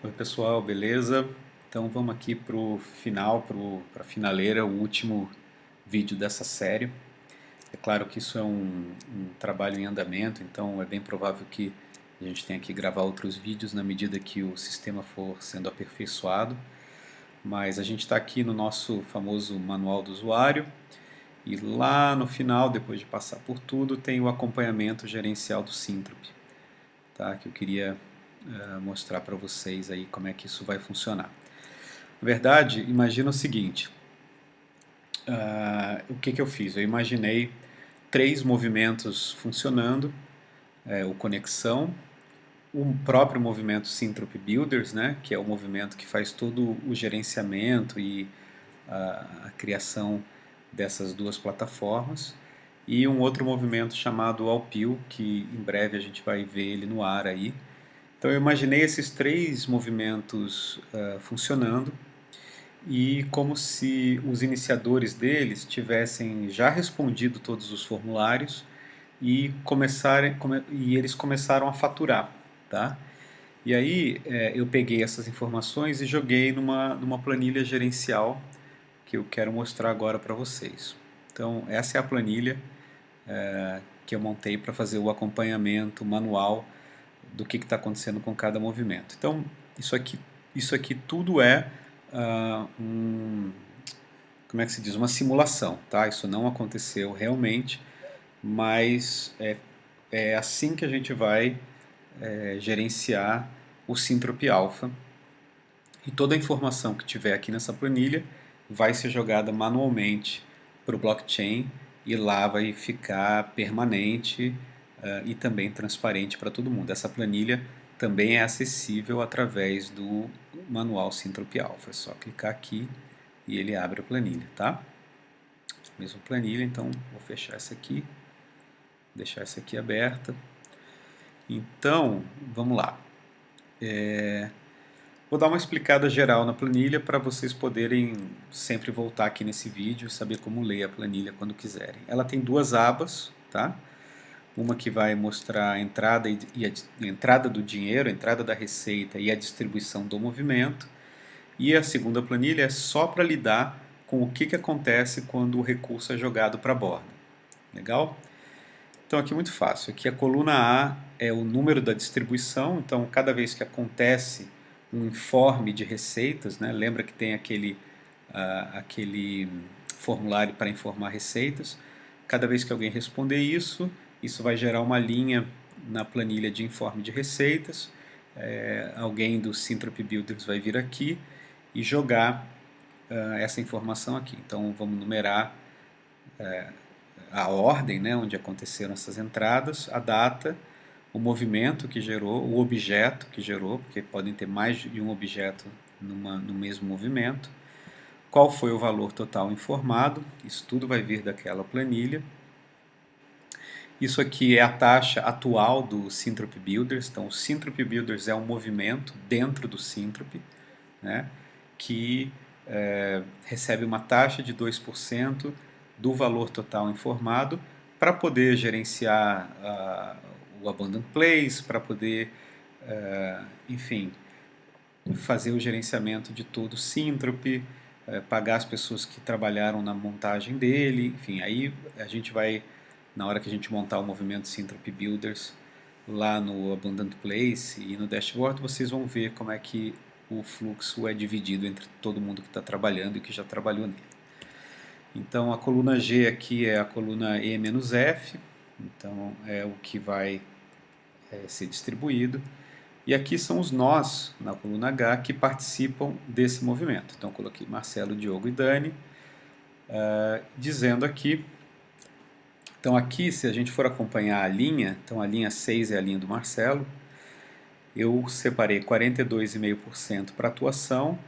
Oi pessoal, beleza? Então vamos aqui para o final, para a finaleira, o último vídeo dessa série. É claro que isso é um trabalho em andamento, então é bem provável que a gente tenha que gravar outros vídeos na medida que o sistema for sendo aperfeiçoado. Mas a gente está aqui no nosso famoso manual do usuário e lá no final, depois de passar por tudo, tem o acompanhamento gerencial do Syntrop, tá? Que eu queria mostrar para vocês aí como é que isso vai funcionar. Na verdade, imagina o seguinte, o que eu fiz? Eu imaginei três movimentos funcionando, o conexão, o próprio movimento Syntrop Builders, né, que é o movimento que faz todo o gerenciamento e a criação dessas duas plataformas, e um outro movimento chamado Alpil, que em breve a gente vai ver ele no ar aí. Então eu imaginei esses três movimentos funcionando, e como se os iniciadores deles tivessem já respondido todos os formulários e eles começaram a faturar, tá? E aí eu peguei essas informações e joguei numa planilha gerencial que eu quero mostrar agora para vocês. Então essa é a planilha que eu montei para fazer o acompanhamento manual do que está acontecendo com cada movimento. Então isso aqui tudo é como é que se diz, uma simulação, tá? Isso não aconteceu realmente, mas é assim que a gente vai gerenciar o Syntrop Alpha, e toda a informação que tiver aqui nessa planilha vai ser jogada manualmente para o blockchain e lá vai ficar permanente e também transparente para todo mundo. Essa planilha também é acessível através do manual Syntrop Alpha. É só clicar aqui e ele abre a planilha, tá? Mesma planilha, então vou fechar essa aqui, deixar essa aqui aberta. Então, vamos lá. Vou dar uma explicada geral na planilha para vocês poderem sempre voltar aqui nesse vídeo e saber como ler a planilha quando quiserem. Ela tem duas abas, tá? Uma que vai mostrar a entrada, a entrada do dinheiro, a entrada da receita e a distribuição do movimento. E a segunda planilha é só para lidar com o que acontece quando o recurso é jogado para a borda. Legal? Então aqui é muito fácil. Aqui a coluna A é o número da distribuição, então cada vez que acontece um informe de receitas, né, lembra que tem aquele formulário para informar receitas, cada vez que alguém responder isso, isso vai gerar uma linha na planilha de informe de receitas, alguém do Syntrop Builders vai vir aqui e jogar essa informação aqui. Então vamos numerar a ordem, né, onde aconteceram essas entradas, a data, o movimento que gerou, o objeto que gerou, porque podem ter mais de um objeto no mesmo movimento, qual foi o valor total informado, isso tudo vai vir daquela planilha. Isso aqui é a taxa atual do Syntrop Builders, então o Syntrop Builders é um movimento dentro do Syntrop, né, que recebe uma taxa de 2% do valor total informado para poder gerenciar o Abundant Place, para poder, enfim, fazer o gerenciamento de todo o Syntrop, pagar as pessoas que trabalharam na montagem dele, enfim, aí a gente vai, na hora que a gente montar o movimento Syntrop Builders lá no Abundant Place e no dashboard, vocês vão ver como é que o fluxo é dividido entre todo mundo que está trabalhando e que já trabalhou nele. Então a coluna G aqui é a coluna E-F, então é o que vai ser distribuído. E aqui são os nós, na coluna H, que participam desse movimento. Então coloquei Marcelo, Diogo e Dani, dizendo aqui. Então aqui, se a gente for acompanhar a linha, então a linha 6 é a linha do Marcelo, eu separei 42,5% para atuação,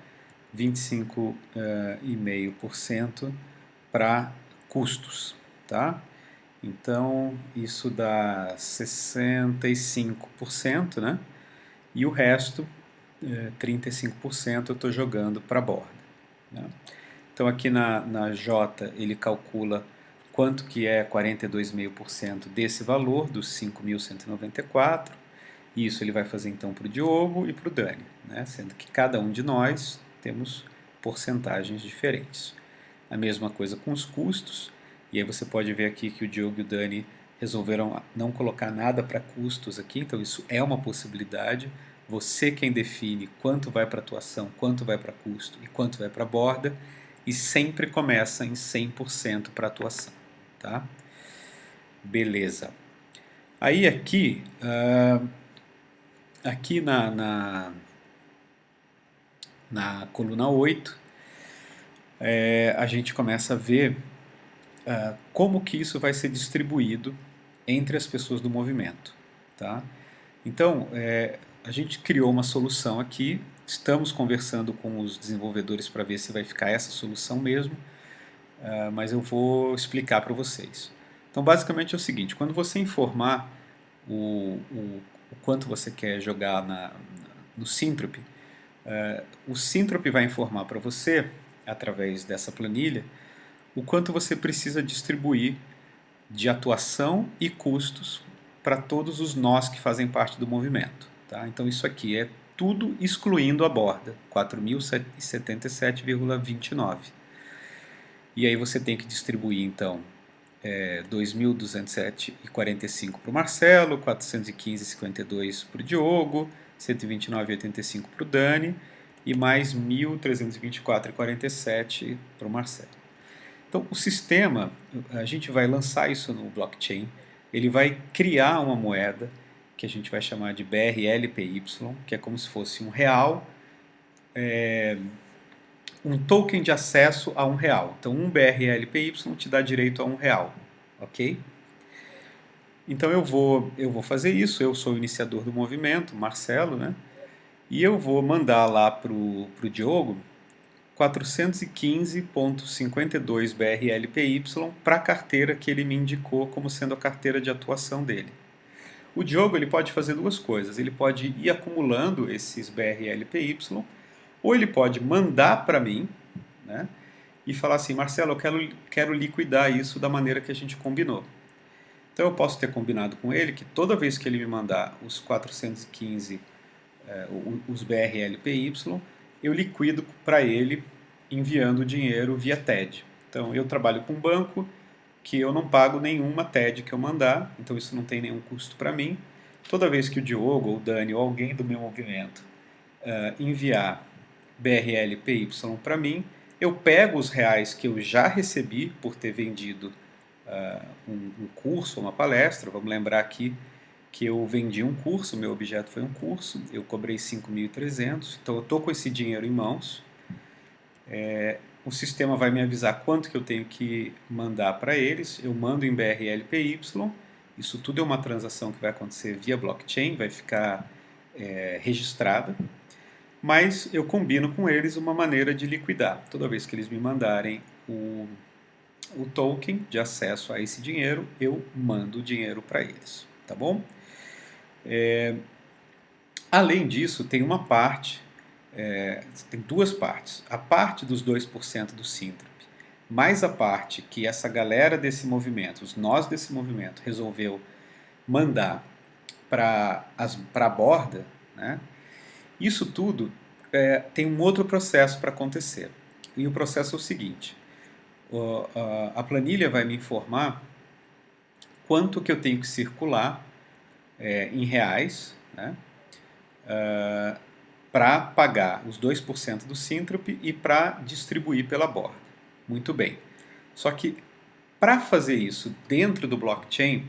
25,5% para custos, tá? Então isso dá 65%, né? E o resto, 35%, eu estou jogando para a borda, né? Então aqui na J ele calcula quanto que é 42,5% desse valor, dos 5.194, Isso ele vai fazer então para o Diogo e para o Dani, né? Sendo que cada um de nós temos porcentagens diferentes. A mesma coisa com os custos, e aí você pode ver aqui que o Diogo e o Dani resolveram não colocar nada para custos aqui, então isso é uma possibilidade. Você quem define quanto vai para atuação, quanto vai para custo e quanto vai para borda, e sempre começa em 100% para atuação, tá? Beleza. Aí aqui na coluna 8, a gente começa a ver como que isso vai ser distribuído entre as pessoas do movimento, tá? Então, a gente criou uma solução aqui, estamos conversando com os desenvolvedores para ver se vai ficar essa solução mesmo, mas eu vou explicar para vocês. Então, basicamente é o seguinte, quando você informar o quanto você quer jogar no Syntropy, o Syntropy vai informar para você, através dessa planilha, o quanto você precisa distribuir de atuação e custos para todos os nós que fazem parte do movimento. Tá? Então isso aqui é tudo excluindo a borda, 4.077,29. E aí você tem que distribuir então 2.207,45 para o Marcelo, 415,52 para o Diogo, 129,85 para o Dani e mais 1.324,47 para o Marcelo. Então, o sistema, a gente vai lançar isso no blockchain, ele vai criar uma moeda que a gente vai chamar de BRLPY, que é como se fosse um real, um token de acesso a um real. Então, um BRLPY te dá direito a um real, ok? Então, eu vou fazer isso, eu sou o iniciador do movimento, Marcelo, né? E eu vou mandar lá para o Diogo 415,52 BRLPY para a carteira que ele me indicou como sendo a carteira de atuação dele. O Diogo ele pode fazer duas coisas, ele pode ir acumulando esses BRLPY, ou ele pode mandar para mim, né, e falar assim, Marcelo, eu quero liquidar isso da maneira que a gente combinou. Então eu posso ter combinado com ele que toda vez que ele me mandar os 415, os BRLPY, eu liquido para ele enviando o dinheiro via TED. Então eu trabalho com um banco que eu não pago nenhuma TED que eu mandar, então isso não tem nenhum custo para mim. Toda vez que o Diogo, ou o Dani, ou alguém do meu movimento enviar BRLPY para mim, eu pego os reais que eu já recebi por ter vendido um curso, uma palestra. Vamos lembrar aqui que eu vendi um curso, meu objeto foi um curso, eu cobrei 5.300, então eu estou com esse dinheiro em mãos. O sistema vai me avisar quanto que eu tenho que mandar para eles, eu mando em BRLPY, isso tudo é uma transação que vai acontecer via blockchain, vai ficar registrada, mas eu combino com eles uma maneira de liquidar. Toda vez que eles me mandarem o token de acesso a esse dinheiro, eu mando o dinheiro para eles, tá bom? Além disso, tem uma parte, tem duas partes. A parte dos 2% do Syntropy, mais a parte que essa galera desse movimento, os nós desse movimento, resolveu mandar para a borda, né? Isso tudo tem um outro processo para acontecer. E o processo é o seguinte, a planilha vai me informar quanto que eu tenho que circular em reais, né, para pagar os 2% do Syntropy e para distribuir pela borda. Muito bem. Só que para fazer isso dentro do blockchain,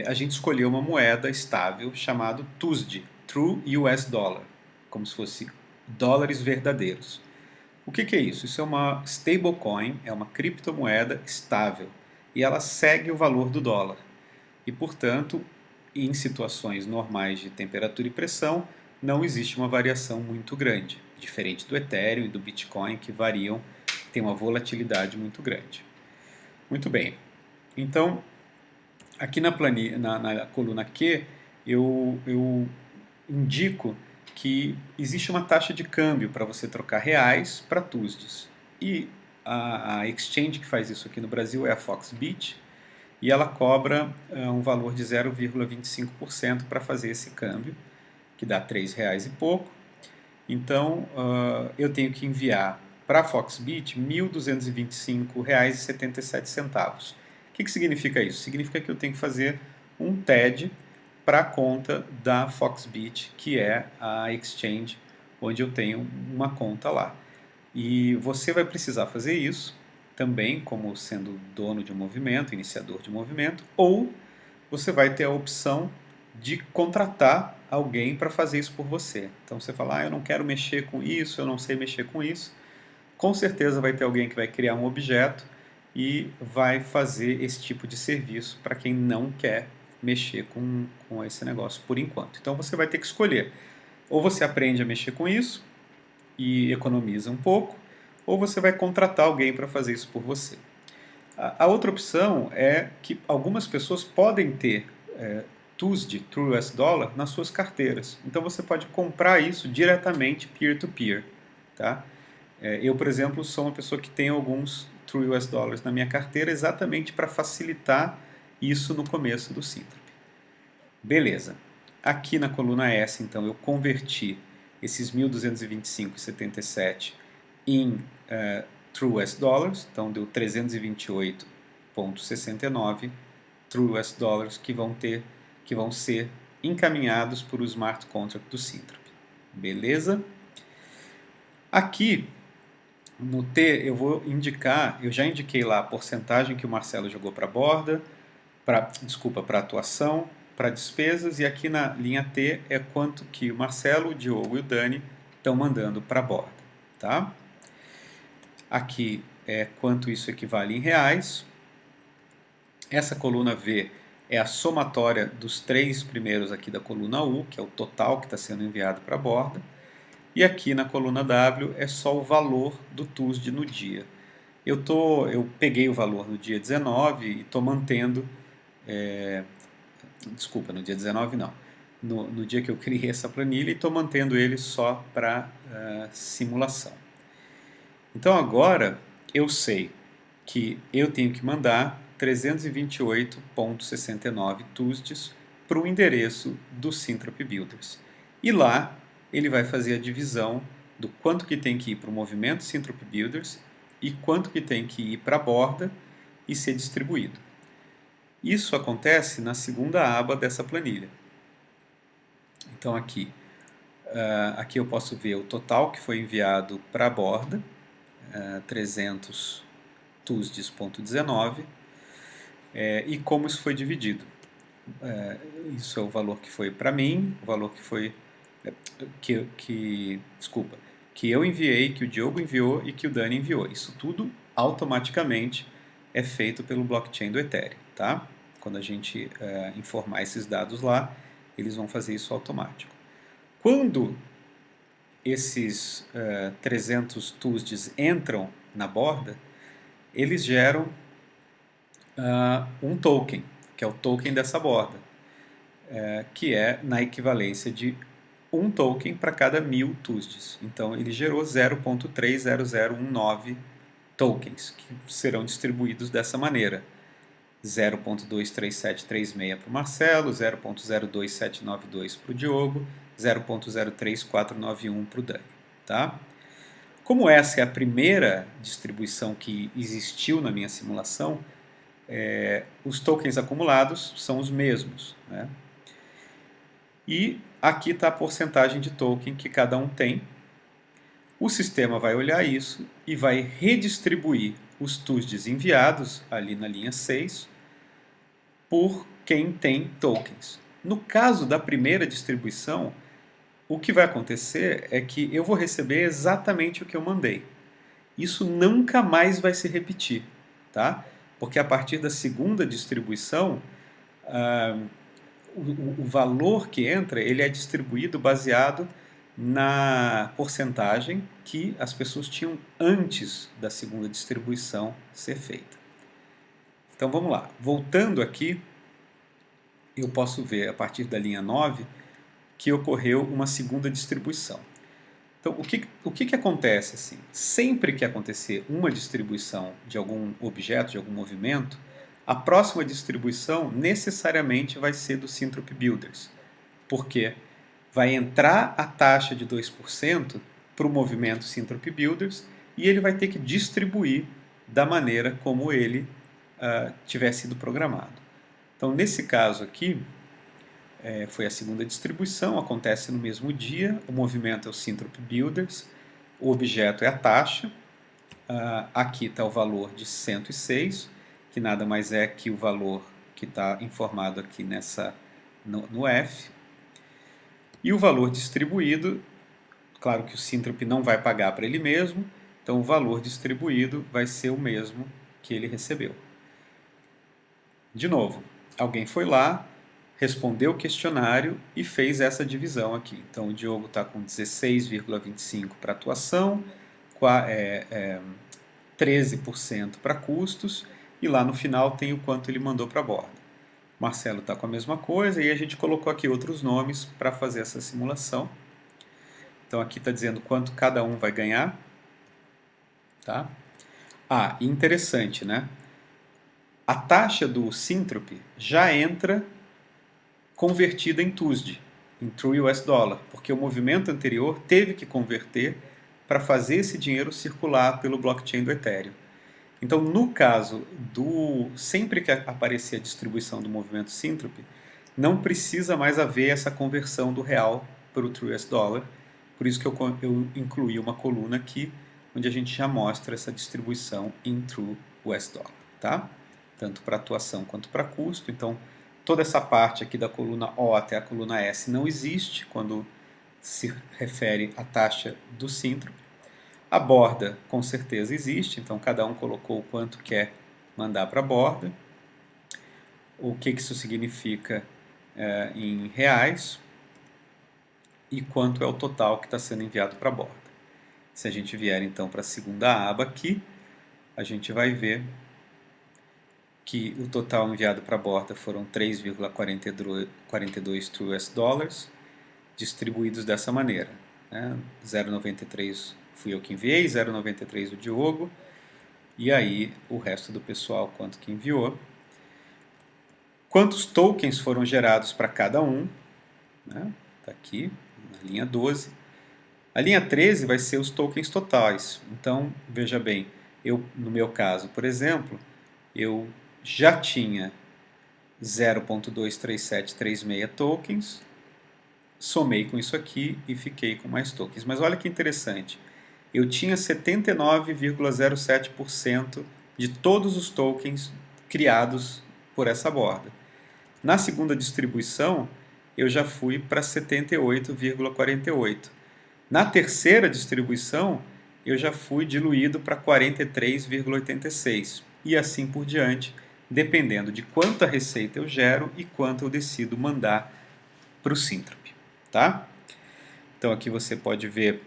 a gente escolheu uma moeda estável chamada TUSD, True US Dollar, como se fosse dólares verdadeiros. O que é isso? Isso é uma stablecoin, é uma criptomoeda estável e ela segue o valor do dólar. E, portanto, em situações normais de temperatura e pressão, não existe uma variação muito grande, diferente do Ethereum e do Bitcoin, que variam, tem uma volatilidade muito grande. Muito bem. Então, aqui na coluna Q, eu indico que existe uma taxa de câmbio para você trocar reais para TUSDs. E a exchange que faz isso aqui no Brasil é a Foxbit, e ela cobra um valor de 0,25% para fazer esse câmbio, que dá R$3 e pouco. Então, eu tenho que enviar para a Foxbit R$ 1.225,77. O que significa isso? Significa que eu tenho que fazer um TED para a conta da Foxbit, que é a exchange onde eu tenho uma conta lá. E você vai precisar fazer isso também como sendo dono de um movimento, iniciador de um movimento, ou você vai ter a opção de contratar alguém para fazer isso por você. Então você fala, eu não quero mexer com isso, eu não sei mexer com isso. Com certeza vai ter alguém que vai criar um objeto e vai fazer esse tipo de serviço para quem não quer mexer com esse negócio por enquanto. Então você vai ter que escolher. Ou você aprende a mexer com isso e economiza um pouco, ou você vai contratar alguém para fazer isso por você. A outra opção é que algumas pessoas podem ter TUS de True US Dollar nas suas carteiras. Então você pode comprar isso diretamente peer-to-peer. Tá? Eu, por exemplo, sou uma pessoa que tem alguns True US Dollars na minha carteira exatamente para facilitar isso no começo do Sintrap. Beleza. Aqui na coluna S, então, eu converti esses 1.225,77 em True US Dollars, então deu 328,69 True US Dollars que vão ser encaminhados para o Smart Contract do Sintrap. Beleza? Aqui no T eu vou indicar, eu já indiquei lá a porcentagem que o Marcelo jogou para a borda, para atuação, para despesas, e aqui na linha T é quanto que o Marcelo, o Diogo e o Dani estão mandando para a borda. Tá? Aqui é quanto isso equivale em reais. Essa coluna V é a somatória dos três primeiros aqui da coluna U, que é o total que está sendo enviado para a borda. E aqui na coluna W é só o valor do TUSD no dia. Eu peguei o valor no dia 19 e estou mantendo... Desculpa, no dia 19 não. No dia que eu criei essa planilha e estou mantendo ele só para simulação. Então agora eu sei que eu tenho que mandar 328,69 TUSDs para o endereço do Sintrap Builders. E lá ele vai fazer a divisão do quanto que tem que ir para o movimento Sintrap Builders e quanto que tem que ir para a borda e ser distribuído. Isso acontece na segunda aba dessa planilha. Então aqui eu posso ver o total que foi enviado para a borda, 300 TUSDs,19, e como isso foi dividido. Isso é o valor que foi para mim, o valor que foi que eu enviei, que o Diogo enviou e que o Dani enviou. Isso tudo automaticamente é feito pelo blockchain do Ethereum, tá? Quando a gente informar esses dados lá, eles vão fazer isso automático. Quando esses 300 TUSDs entram na borda, eles geram um token, que é o token dessa borda, que é na equivalência de um token para cada 1000 TUSDs. Então ele gerou 0.30019 tokens, que serão distribuídos dessa maneira. 0.23736 para o Marcelo, 0.02792 para o Diogo, 0.03491 para o Dani. Tá? Como essa é a primeira distribuição que existiu na minha simulação, os tokens acumulados são os mesmos. Né? E aqui está a porcentagem de token que cada um tem. O sistema vai olhar isso e vai redistribuir os TUSDs enviados, ali na linha 6, por quem tem tokens. No caso da primeira distribuição, o que vai acontecer é que eu vou receber exatamente o que eu mandei. Isso nunca mais vai se repetir, tá? Porque a partir da segunda distribuição, o valor que entra ele é distribuído baseado na porcentagem que as pessoas tinham antes da segunda distribuição ser feita. Então vamos lá. Voltando aqui, eu posso ver a partir da linha 9 que ocorreu uma segunda distribuição. Então o que acontece assim? Sempre que acontecer uma distribuição de algum objeto, de algum movimento, A próxima distribuição necessariamente vai ser do Synthrop Builders, porque vai entrar a taxa de 2% para o movimento Synthrop Builders e ele vai ter que distribuir da maneira como ele tiver sido programado. Então, nesse caso aqui, foi a segunda distribuição, acontece no mesmo dia, o movimento é o Synthrop Builders, o objeto é a taxa, aqui está o valor de 106, que nada mais é que o valor que está informado aqui no F, e o valor distribuído, claro que o Synthrop não vai pagar para ele mesmo, então o valor distribuído vai ser o mesmo que ele recebeu. De novo, alguém foi lá, respondeu o questionário e fez essa divisão aqui. Então o Diogo está com 16,25 para atuação, 13% para custos, e lá no final tem o quanto ele mandou para a borda. Marcelo está com a mesma coisa, e a gente colocou aqui outros nomes para fazer essa simulação. Então aqui está dizendo quanto cada um vai ganhar. Tá? Interessante, né? A taxa do Synthrop já entra convertida em TUSD, em True US Dollar, porque o movimento anterior teve que converter para fazer esse dinheiro circular pelo blockchain do Ethereum. Então, no caso sempre que aparecer a distribuição do movimento Synthrop, não precisa mais haver essa conversão do real para o True US Dollar. Por isso que eu incluí uma coluna aqui, onde a gente já mostra essa distribuição em True US Dollar, tá? Tanto para atuação quanto para custo. Então, toda essa parte aqui da coluna O até a coluna S não existe quando se refere à taxa do Synthrop. A borda, com certeza, existe, então cada um colocou o quanto quer mandar para a borda. O que isso significa em reais e quanto é o total que está sendo enviado para a borda. Se a gente vier então para a segunda aba aqui, a gente vai ver que o total enviado para a borda foram 3,42 True US Dollars, distribuídos dessa maneira, né? 0,93 fui eu que enviei, 0,93 o Diogo, e aí o resto do pessoal quanto que enviou. Quantos tokens foram gerados para cada um, né? Tá aqui, na linha 12. A linha 13 vai ser os tokens totais. Então, veja bem, no meu caso, por exemplo, eu já tinha 0.23736 tokens, somei com isso aqui e fiquei com mais tokens. Mas olha que interessante, eu tinha 79,07% de todos os tokens criados por essa borda. Na segunda distribuição, eu já fui para 78,48%. Na terceira distribuição, eu já fui diluído para 43,86%. E assim por diante, dependendo de quanta receita eu gero e quanto eu decido mandar para o Synthrop. Tá? Então aqui você pode ver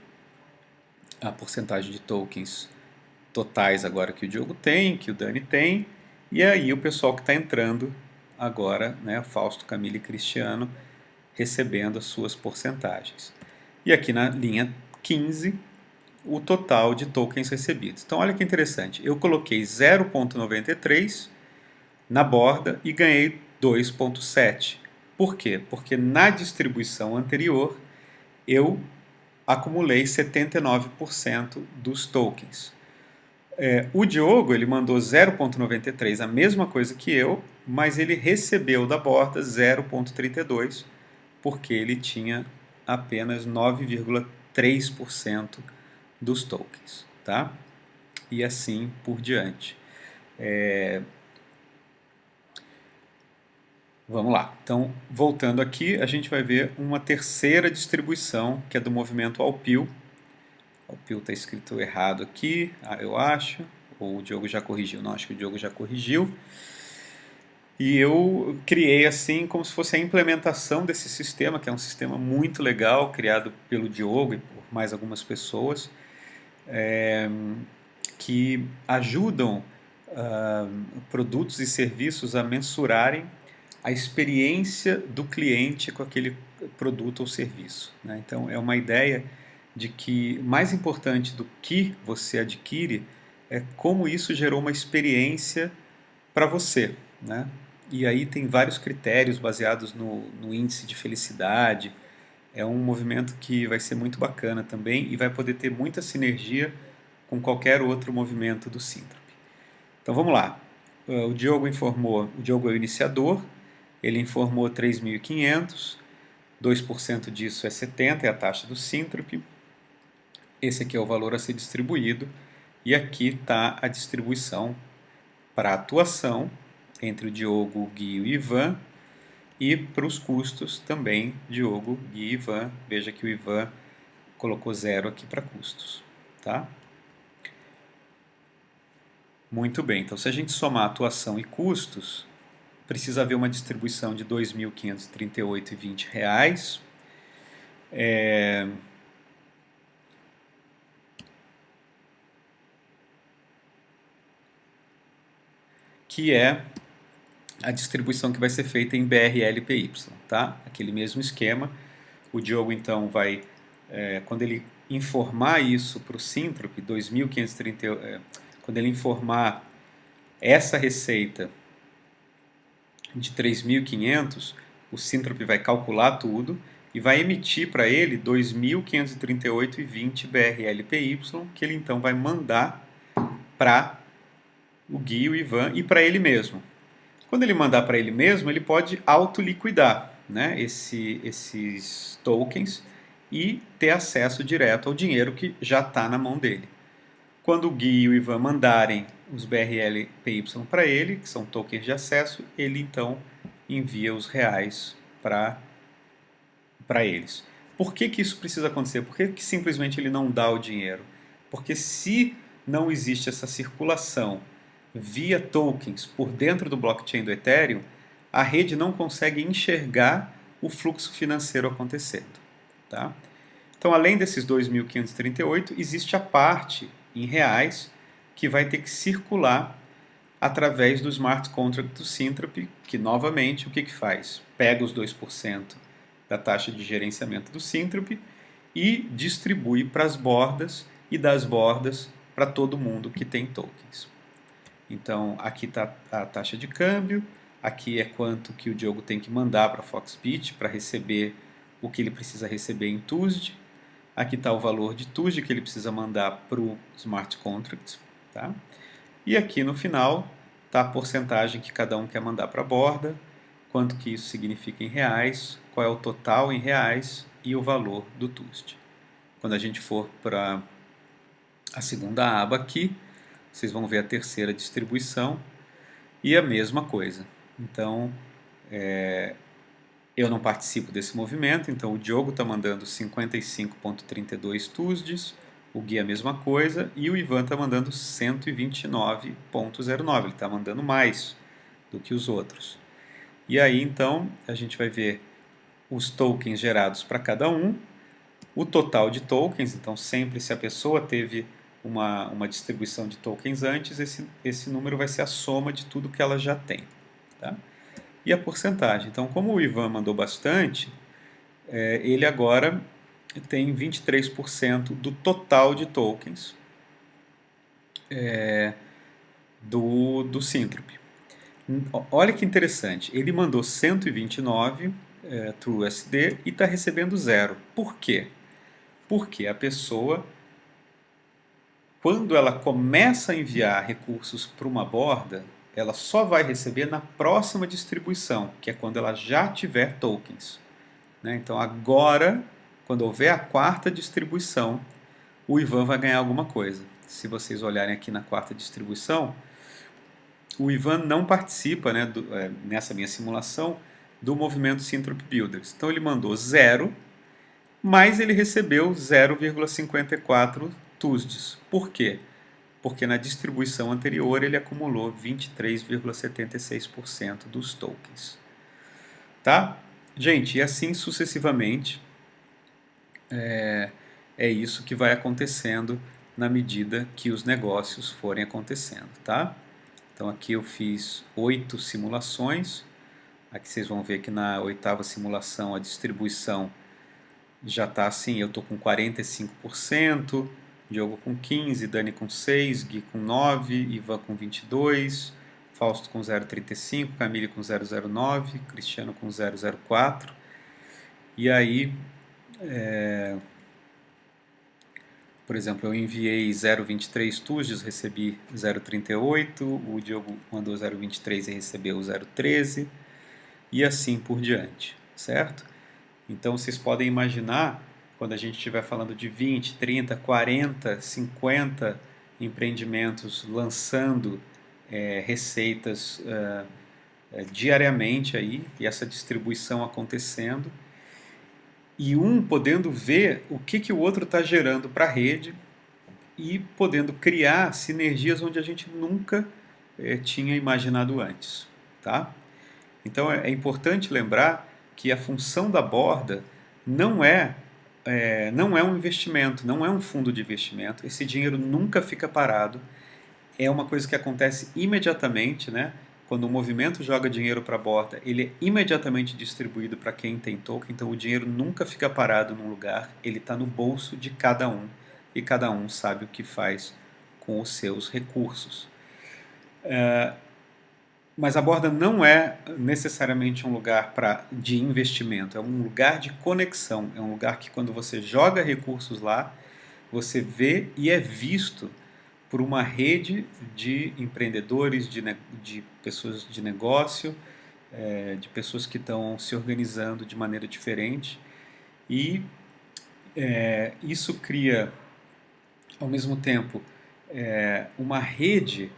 a porcentagem de tokens totais agora que o Diogo tem, que o Dani tem, e aí o pessoal que está entrando agora, né, Fausto, Camila e Cristiano, recebendo as suas porcentagens. E aqui na linha 15, o total de tokens recebidos. Então olha que interessante, eu coloquei 0,93 na borda e ganhei 2,7. Por quê? Porque na distribuição anterior eu acumulei 79% dos tokens. O Diogo ele mandou 0,93, a mesma coisa que eu, mas ele recebeu da borda 0,32, porque ele tinha apenas 9,3% dos tokens. Tá? E assim por diante. Vamos lá. Então, voltando aqui, a gente vai ver uma terceira distribuição, que é do movimento Alpil. Alpil está escrito errado aqui, eu acho. Ou o Diogo já corrigiu. Não, acho que o Diogo já corrigiu. E eu criei assim, como se fosse a implementação desse sistema, que é um sistema muito legal, criado pelo Diogo e por mais algumas pessoas, que ajudam produtos e serviços a mensurarem a experiência do cliente com aquele produto ou serviço, né? Então, é uma ideia de que mais importante do que você adquire é como isso gerou uma experiência para você, né? E aí tem vários critérios baseados no índice de felicidade. É um movimento que vai ser muito bacana também e vai poder ter muita sinergia com qualquer outro movimento do Synthrop. Então vamos lá. O Diogo é o iniciador, ele informou 3.500, 2% disso é 70, é a taxa do Synthrop. Esse aqui é o valor a ser distribuído e aqui está a distribuição para a atuação entre o Diogo, o Gui e o Ivan, e para os custos também, Diogo, Gui e Ivan. Veja que o Ivan colocou 0 aqui para custos. Tá? Muito bem, então se a gente somar atuação e custos, precisa haver uma distribuição de R$ 2.538,20. Que é a distribuição que vai ser feita em BRLPY, tá? Aquele mesmo esquema. O Diogo então vai, quando ele informar isso para o Synthrop, 2.530, quando ele informar essa receita de 3.500, o Synthrop vai calcular tudo e vai emitir para ele 2.538,20 BRLPY, que ele então vai mandar para o Gui, o Ivan e para ele mesmo. Quando ele mandar para ele mesmo, ele pode autoliquidar, né, esses tokens e ter acesso direto ao dinheiro que já está na mão dele. Quando o Gui e o Ivan mandarem os BRLPY para ele, que são tokens de acesso, ele então envia os reais para eles. Por que isso precisa acontecer? Por que simplesmente ele não dá o dinheiro? Porque se não existe essa circulação via tokens por dentro do blockchain do Ethereum, a rede não consegue enxergar o fluxo financeiro acontecendo. Tá? Então, além desses 2.538, existe a parte em reais que vai ter que circular através do smart contract do Synthrop, que novamente o que faz? Pega os 2% da taxa de gerenciamento do Synthrop e distribui para as bordas e das bordas para todo mundo que tem tokens. Então, aqui está a taxa de câmbio, aqui é quanto que o Diogo tem que mandar para a Foxbit para receber o que ele precisa receber em TUSD. Aqui está o valor de TUSD que ele precisa mandar para o Smart Contract. Tá? E aqui no final está a porcentagem que cada um quer mandar para a borda, quanto que isso significa em reais, qual é o total em reais e o valor do TUSD. Quando a gente for para a segunda aba aqui, vocês vão ver a terceira distribuição e a mesma coisa. Então, eu não participo desse movimento, então o Diogo está mandando 55,32 TUSDs, o Gui a mesma coisa e o Ivan está mandando 129,09. Ele está mandando mais do que os outros. E aí, então, a gente vai ver os tokens gerados para cada um, o total de tokens, então sempre se a pessoa teve uma distribuição de tokens antes, esse número vai ser a soma de tudo que ela já tem. Tá? E a porcentagem. Então, como o Ivan mandou bastante, ele agora tem 23% do total de tokens do Synthrop. Olha que interessante, ele mandou 129 TrueUSD e está recebendo 0. Por quê? Porque a pessoa, quando ela começa a enviar recursos para uma borda, ela só vai receber na próxima distribuição, que é quando ela já tiver tokens. Né? Então agora, quando houver a quarta distribuição, o Ivan vai ganhar alguma coisa. Se vocês olharem aqui na quarta distribuição, o Ivan não participa, né, nessa minha simulação, do movimento Synthrop Builders. Então ele mandou 0, mas ele recebeu 0,54 TUSDs. Por quê? Porque na distribuição anterior ele acumulou 23,76% dos tokens. Tá? Gente, e assim sucessivamente é isso que vai acontecendo na medida que os negócios forem acontecendo, tá? Então aqui eu fiz 8 simulações. Aqui vocês vão ver que na oitava simulação a distribuição já está assim, eu estou com 45%, Diogo com 15%, Dani com 6%, Gui com 9%, Ivan com 22%, Fausto com 0,35, Camille com 0,09, Cristiano com 0,04. E aí, por exemplo, eu enviei 0,23 TUSDs, recebi 0,38, o Diogo mandou 0,23 e recebeu 0,13, e assim por diante, certo? Então vocês podem imaginar, quando a gente estiver falando de 20, 30, 40, 50 empreendimentos lançando receitas diariamente aí, e essa distribuição acontecendo, e um podendo ver o que o outro está gerando para a rede e podendo criar sinergias onde a gente nunca tinha imaginado antes, tá? Então é importante lembrar que a função da borda não não é um investimento, não é um fundo de investimento. Esse dinheiro nunca fica parado. É uma coisa que acontece imediatamente, né? Quando o movimento joga dinheiro para a borda, ele é imediatamente distribuído para quem tem token. Então o dinheiro nunca fica parado num lugar, ele está no bolso de cada um e cada um sabe o que faz com os seus recursos. Mas a borda não é necessariamente um lugar de investimento, é um lugar de conexão, é um lugar que quando você joga recursos lá, você vê e é visto por uma rede de empreendedores, de pessoas de negócio, de pessoas que estão se organizando de maneira diferente, e isso cria, ao mesmo tempo, uma rede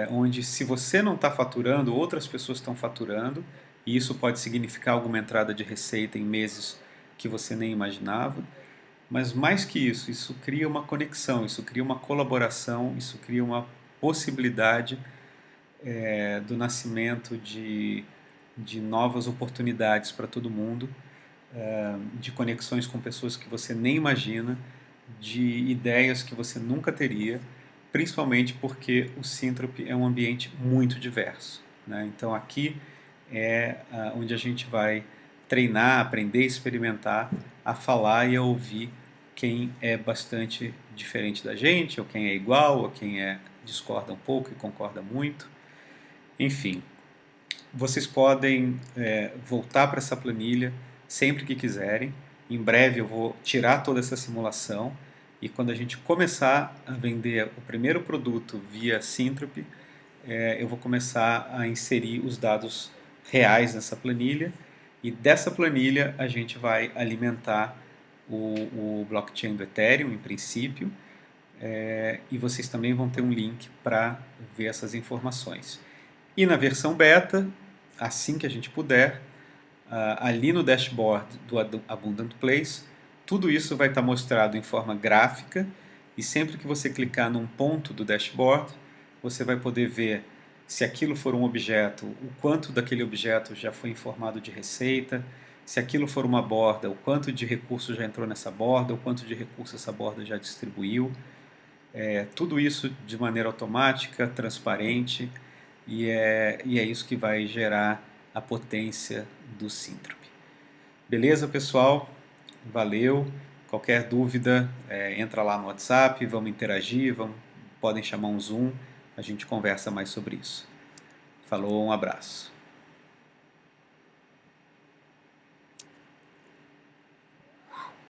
onde, se você não está faturando, outras pessoas estão faturando, e isso pode significar alguma entrada de receita em meses que você nem imaginava. Mas mais que isso cria uma conexão, isso cria uma colaboração, isso cria uma possibilidade do nascimento de novas oportunidades para todo mundo, de conexões com pessoas que você nem imagina, de ideias que você nunca teria, principalmente porque o Synthrop é um ambiente muito diverso, né? Então aqui é onde a gente vai treinar, aprender, experimentar, a falar e a ouvir quem é bastante diferente da gente, ou quem é igual, ou quem discorda um pouco e concorda muito. Enfim, vocês podem voltar para essa planilha sempre que quiserem. Em breve eu vou tirar toda essa simulação e quando a gente começar a vender o primeiro produto via Synthrop, eu vou começar a inserir os dados reais nessa planilha e dessa planilha a gente vai alimentar o blockchain do Ethereum, em princípio, e vocês também vão ter um link para ver essas informações. E na versão beta, assim que a gente puder, ali no dashboard do Abundant Place, tudo isso vai estar mostrado em forma gráfica e sempre que você clicar num ponto do dashboard, você vai poder ver se aquilo for um objeto, o quanto daquele objeto já foi informado de receita, se aquilo for uma borda, o quanto de recurso já entrou nessa borda, o quanto de recurso essa borda já distribuiu. Tudo isso de maneira automática, transparente, e é isso que vai gerar a potência do Synthrop. Beleza, pessoal? Valeu! Qualquer dúvida, entra lá no WhatsApp, vamos interagir, podem chamar um Zoom, a gente conversa mais sobre isso. Falou, um abraço.